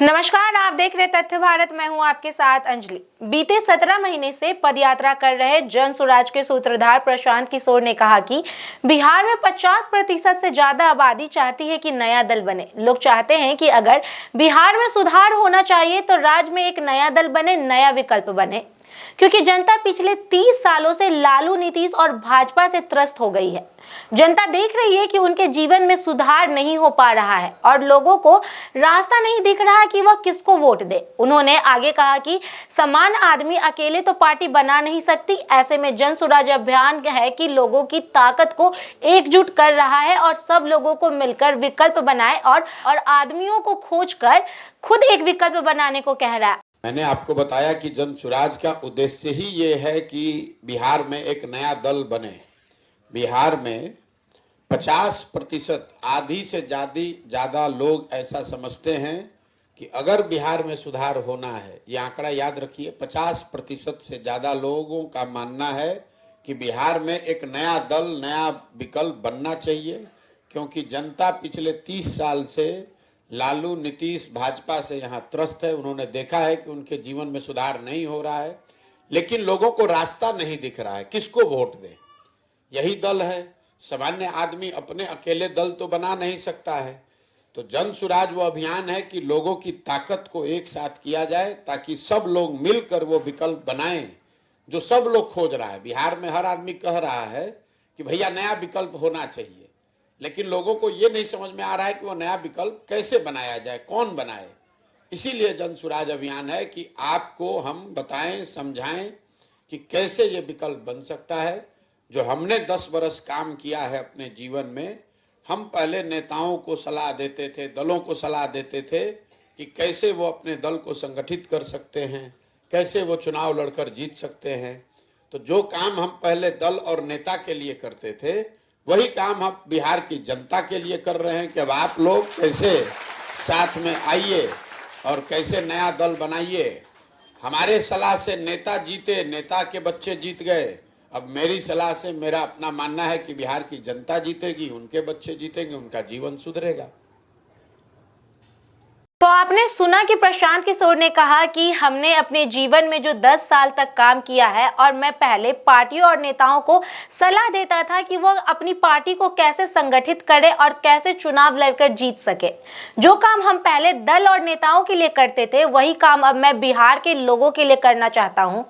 नमस्कार, आप देख रहे तथ्य भारत। मैं हूं आपके साथ अंजलि। बीते 17 महीने से पदयात्रा कर रहे जन सुराज के सूत्रधार प्रशांत किशोर ने कहा कि बिहार में 50% से ज्यादा आबादी चाहती है कि नया दल बने। लोग चाहते हैं कि अगर बिहार में सुधार होना चाहिए तो राज्य में एक नया दल बने, नया विकल्प बने, क्योंकि जनता पिछले 30 सालों से लालू, नीतीश और भाजपा से त्रस्त हो गई है। जनता देख रही है कि उनके जीवन में सुधार नहीं हो पा रहा है और लोगों को रास्ता नहीं दिख रहा कि वह किसको वोट दे। उन्होंने आगे कहा कि समान आदमी अकेले तो पार्टी बना नहीं सकती। ऐसे में जन सुराज अभियान है कि लोगों की ताकत को एकजुट कर रहा है और सब लोगों को मिलकर विकल्प बनाए और आदमियों को खोजकर खुद एक विकल्प बनाने को कह रहा है। मैंने आपको बताया कि जन सुराज का उद्देश्य ही ये है कि बिहार में एक नया दल बने। बिहार में 50% आधी से ज़्यादा लोग ऐसा समझते हैं कि अगर बिहार में सुधार होना है, ये आंकड़ा याद रखिए, 50% से ज़्यादा लोगों का मानना है कि बिहार में एक नया दल, नया विकल्प बनना चाहिए, क्योंकि जनता पिछले 30 साल से लालू, नीतीश, भाजपा से यहाँ त्रस्त है। उन्होंने देखा है कि उनके जीवन में सुधार नहीं हो रहा है, लेकिन लोगों को रास्ता नहीं दिख रहा है किसको वोट दें। यही दल है। सामान्य आदमी अपने अकेले दल तो बना नहीं सकता है, तो जन सुराज वो अभियान है कि लोगों की ताकत को एक साथ किया जाए ताकि सब लोग मिलकर वो विकल्प बनाएं जो सब लोग खोज रहा है। बिहार में हर आदमी कह रहा है कि भैया नया विकल्प होना चाहिए, लेकिन लोगों को ये नहीं समझ में आ रहा है कि वो नया विकल्प कैसे बनाया जाए, कौन बनाए। इसीलिए जन सुराज अभियान है कि आपको हम बताएं, समझाएं कि कैसे ये विकल्प बन सकता है। जो हमने 10 बरस काम किया है अपने जीवन में, हम पहले नेताओं को सलाह देते थे, दलों को सलाह देते थे कि कैसे वो अपने दल को संगठित कर सकते हैं, कैसे वो चुनाव लड़कर जीत सकते हैं। तो जो काम हम पहले दल और नेता के लिए करते थे, वही काम हम बिहार की जनता के लिए कर रहे हैं कि अब आप लोग कैसे साथ में आइए और कैसे नया दल बनाइए। हमारे सलाह से नेता जीते, नेता के बच्चे जीत गए। अब मेरी सलाह से मेरा अपना मानना है कि बिहार की जनता जीतेगी, उनके बच्चे जीतेंगे, उनका जीवन सुधरेगा। तो आपने सुना कि प्रशांत किशोर ने कहा कि हमने अपने जीवन में जो 10 साल तक काम किया है और मैं पहले पार्टियों और नेताओं को सलाह देता था कि वो अपनी पार्टी को कैसे संगठित करे और कैसे चुनाव लड़कर जीत सके। जो काम हम पहले दल और नेताओं के लिए करते थे, वही काम अब मैं बिहार के लोगों के लिए करना चाहता हूँ।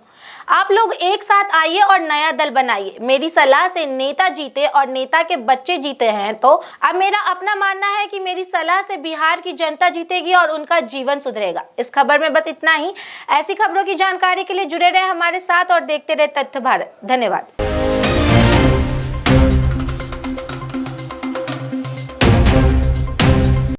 आप लोग एक साथ आइए और नया दल बनाइए। मेरी सलाह से नेता जीते और नेता के बच्चे जीते हैं, तो अब मेरा अपना मानना है कि मेरी सलाह से बिहार की जनता जीतेगी और उनका जीवन सुधरेगा। इस खबर में बस इतना ही। ऐसी खबरों की जानकारी के लिए जुड़े रहे हमारे साथ और देखते रहे तथ्य भारत। धन्यवाद।